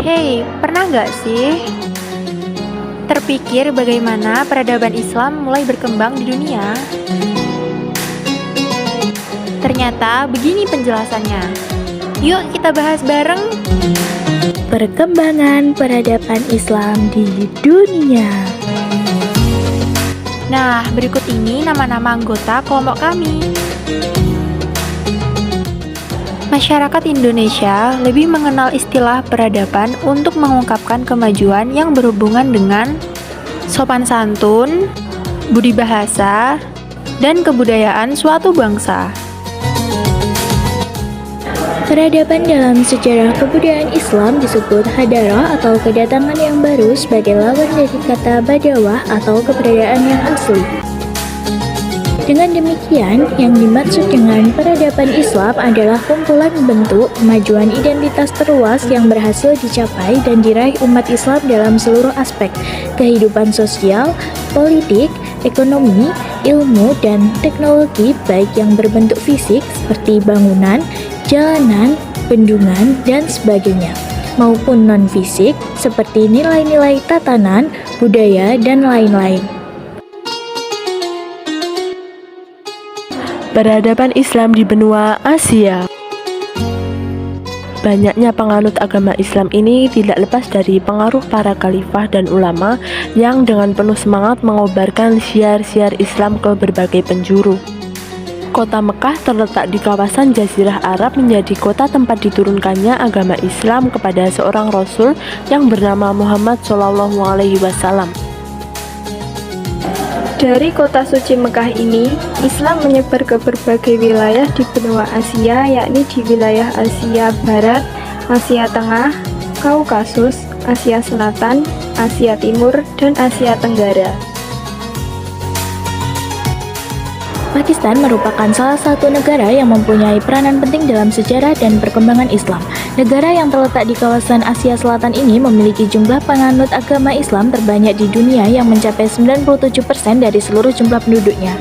Hei, pernah nggak sih terpikir bagaimana peradaban Islam mulai berkembang di dunia? Ternyata begini penjelasannya. Yuk kita bahas bareng. Perkembangan peradaban Islam di dunia. Nah, berikut ini nama-nama anggota kelompok kami. Masyarakat Indonesia lebih mengenal istilah peradaban untuk mengungkapkan kemajuan yang berhubungan dengan sopan santun, budi bahasa, dan kebudayaan suatu bangsa. Peradaban dalam sejarah kebudayaan Islam disebut hadarah atau kedatangan yang baru sebagai lawan dari kata badawah atau keberadaan yang asli. Dengan demikian, yang dimaksud dengan peradaban Islam adalah kumpulan bentuk kemajuan identitas terluas yang berhasil dicapai dan diraih umat Islam dalam seluruh aspek kehidupan sosial, politik, ekonomi, ilmu, dan teknologi baik yang berbentuk fisik seperti bangunan, jalanan, bendungan, dan sebagainya, maupun non-fisik seperti nilai-nilai tatanan, budaya, dan lain-lain. Peradaban Islam di benua Asia. Banyaknya penganut agama Islam ini tidak lepas dari pengaruh para khalifah dan ulama yang dengan penuh semangat mengobarkan syiar-syiar Islam ke berbagai penjuru. Kota Mekah terletak di kawasan Jazirah Arab menjadi kota tempat diturunkannya agama Islam kepada seorang Rasul yang bernama Muhammad SAW. Dari kota suci Mekah ini, Islam menyebar ke berbagai wilayah di benua Asia, yakni di wilayah Asia Barat, Asia Tengah, Kaukasus, Asia Selatan, Asia Timur, dan Asia Tenggara. Pakistan merupakan salah satu negara yang mempunyai peranan penting dalam sejarah dan perkembangan Islam. Negara yang terletak di kawasan Asia Selatan ini memiliki jumlah penganut agama Islam terbanyak di dunia yang mencapai 97% dari seluruh jumlah penduduknya.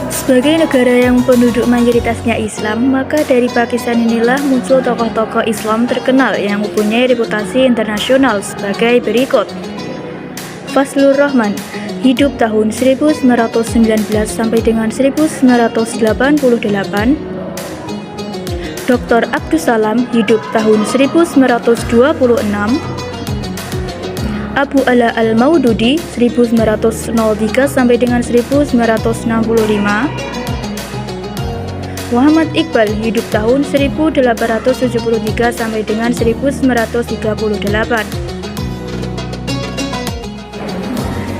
Sebagai negara yang penduduk mayoritasnya Islam, maka dari Pakistan inilah muncul tokoh-tokoh Islam terkenal yang mempunyai reputasi internasional sebagai berikut. Fazlur Rahman, hidup tahun 1919 sampai dengan 1988. Dr. Abdus Salam, hidup tahun 1926. Abu Ala Al-Maududi, 1903 sampai dengan 1965. Muhammad Iqbal, hidup tahun 1873 sampai dengan 1938.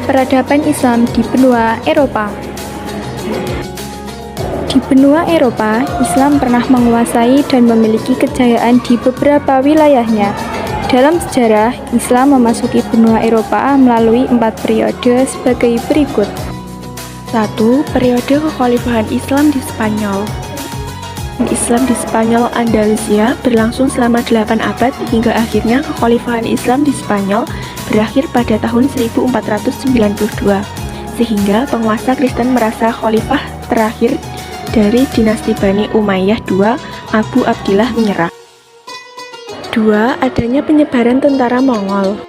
Peradaban Islam di benua Eropa. Di benua Eropa, Islam pernah menguasai dan memiliki kejayaan di beberapa wilayahnya. Dalam sejarah, Islam memasuki benua Eropa melalui 4 periode sebagai berikut. 1. Periode kekhalifahan Islam di Spanyol. Islam di Spanyol Andalusia berlangsung selama 8 abad hingga akhirnya kekhalifahan Islam di Spanyol berakhir pada tahun 1492, sehingga penguasa Kristen merasa khalifah terakhir dari dinasti Bani Umayyah II, Abu Abdillah menyerah. 2. Adanya penyebaran tentara Mongol.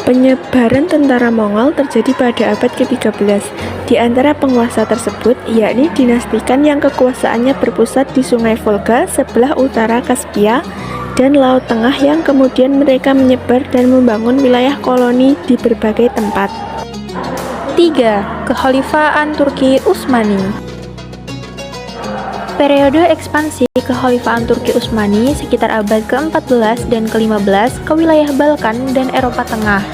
Penyebaran tentara Mongol terjadi pada abad ke-13. Di antara penguasa tersebut, yakni dinasti Khan yang kekuasaannya berpusat di Sungai Volga sebelah utara Kaspia dan Laut Tengah, yang kemudian mereka menyebar dan membangun wilayah koloni di berbagai tempat. 3. Kekhalifahan Turki Utsmani. Periode ekspansi Kekhalifahan Turki Utsmani sekitar abad ke-14 dan ke-15 ke wilayah Balkan dan Eropa Tengah.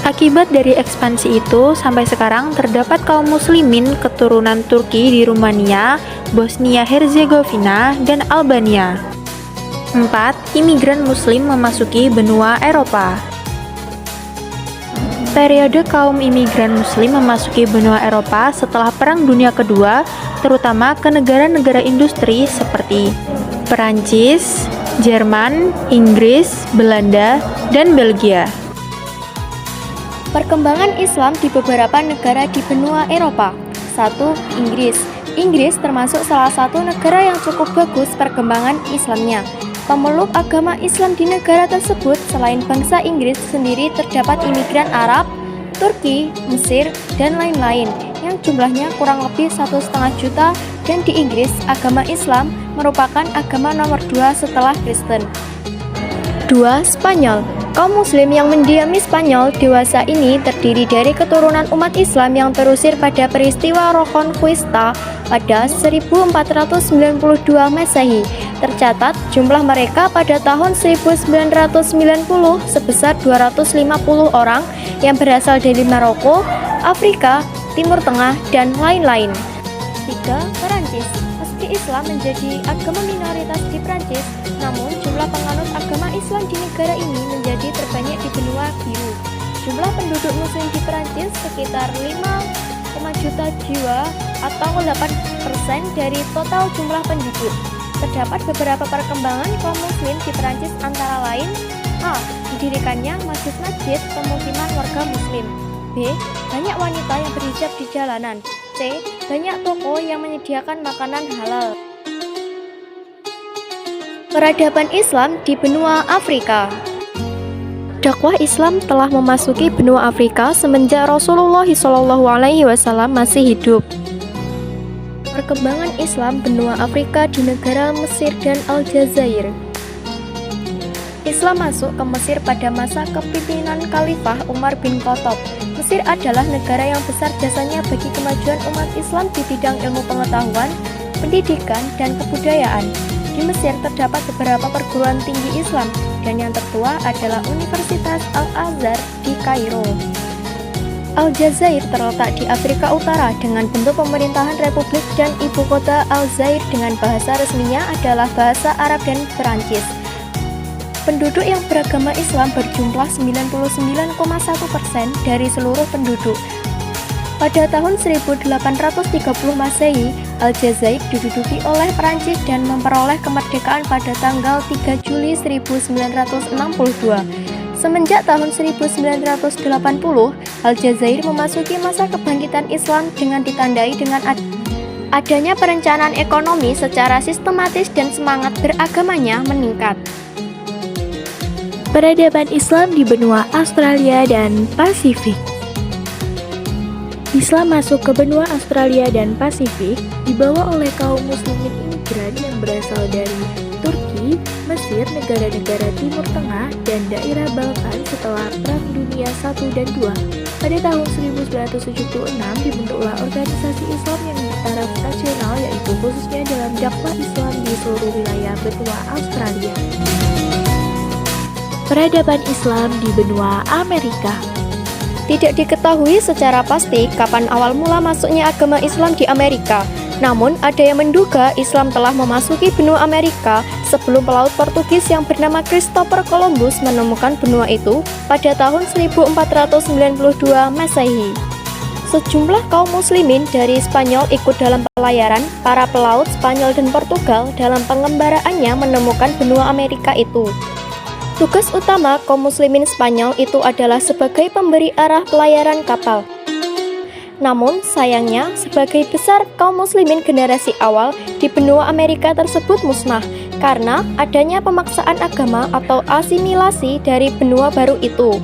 Akibat dari ekspansi itu, sampai sekarang terdapat kaum muslimin keturunan Turki di Rumania, Bosnia-Herzegovina, dan Albania. 4. Imigran muslim memasuki benua Eropa. Periode kaum imigran muslim memasuki benua Eropa setelah Perang Dunia Kedua, terutama ke negara-negara industri seperti Perancis, Jerman, Inggris, Belanda, dan Belgia. Perkembangan Islam di beberapa negara di benua Eropa. 1. Inggris. Inggris termasuk salah satu negara yang cukup bagus perkembangan Islamnya. Pemeluk agama Islam di negara tersebut selain bangsa Inggris sendiri terdapat imigran Arab, Turki, Mesir, dan lain-lain yang jumlahnya kurang lebih 1,5 juta, dan di Inggris agama Islam merupakan agama nomor 2 setelah Kristen. 2. Spanyol. Kaum muslim yang mendiami Spanyol dewasa ini terdiri dari keturunan umat Islam yang terusir pada peristiwa Reconquista pada 1492 Masehi. Tercatat jumlah mereka pada tahun 1990 sebesar 250 orang yang berasal dari Maroko, Afrika, Timur Tengah, dan lain-lain. 3. Perancis. Meski Islam menjadi agama minoritas di Prancis, namun jumlah penganut agama Islam di negara ini menjadi terbanyak di benua biru. Jumlah penduduk muslim di Prancis sekitar 5,5 juta jiwa atau 8% dari total jumlah penduduk. Terdapat beberapa perkembangan kaum muslim di Prancis antara lain: A. Didirikannya masjid-masjid pemukiman warga muslim. B. Banyak wanita yang berhijab di jalanan. C. Banyak toko yang menyediakan makanan halal. Peradaban Islam di benua Afrika. Dakwah Islam telah memasuki benua Afrika semenjak Rasulullah SAW masih hidup. Perkembangan Islam benua Afrika di negara Mesir dan Aljazair. Islam masuk ke Mesir pada masa kepemimpinan Khalifah Umar bin Khattab. Mesir adalah negara yang besar jasanya bagi kemajuan umat Islam di bidang ilmu pengetahuan, pendidikan, dan kebudayaan. Di Mesir terdapat beberapa perguruan tinggi Islam, dan yang tertua adalah Universitas Al-Azhar di Kairo. Aljazair terletak di Afrika Utara dengan bentuk pemerintahan republik dan ibu kota Aljazair dengan bahasa resminya adalah bahasa Arab dan Perancis. Penduduk yang beragama Islam berjumlah 99,1% dari seluruh penduduk. Pada tahun 1830 Masehi, Aljazair diduduki oleh Perancis dan memperoleh kemerdekaan pada tanggal 3 Juli 1962. Semenjak tahun 1980, Aljazair memasuki masa kebangkitan Islam dengan ditandai dengan adanya perencanaan ekonomi secara sistematis dan semangat beragamanya meningkat. Peradaban Islam di benua Australia dan Pasifik. Islam masuk ke benua Australia dan Pasifik dibawa oleh kaum muslimin imigran yang berasal dari Turki, Mesir, negara-negara Timur Tengah, dan daerah Balkan setelah Perang Dunia I dan II. Pada tahun 1976 dibentuklah organisasi Islam yang bertaraf nasional, yaitu khususnya dalam dakwah Islam di seluruh wilayah benua Australia. Peradaban Islam di benua Amerika. Tidak diketahui secara pasti kapan awal mula masuknya agama Islam di Amerika. Namun, ada yang menduga Islam telah memasuki benua Amerika sebelum pelaut Portugis yang bernama Christopher Columbus menemukan benua itu pada tahun 1492 Masehi. Sejumlah kaum muslimin dari Spanyol ikut dalam pelayaran para pelaut Spanyol dan Portugal dalam pengembaraannya menemukan benua Amerika itu. Tugas utama kaum muslimin Spanyol itu adalah sebagai pemberi arah pelayaran kapal. Namun, sayangnya, sebagai besar kaum muslimin generasi awal di benua Amerika tersebut musnah karena adanya pemaksaan agama atau asimilasi dari benua baru itu.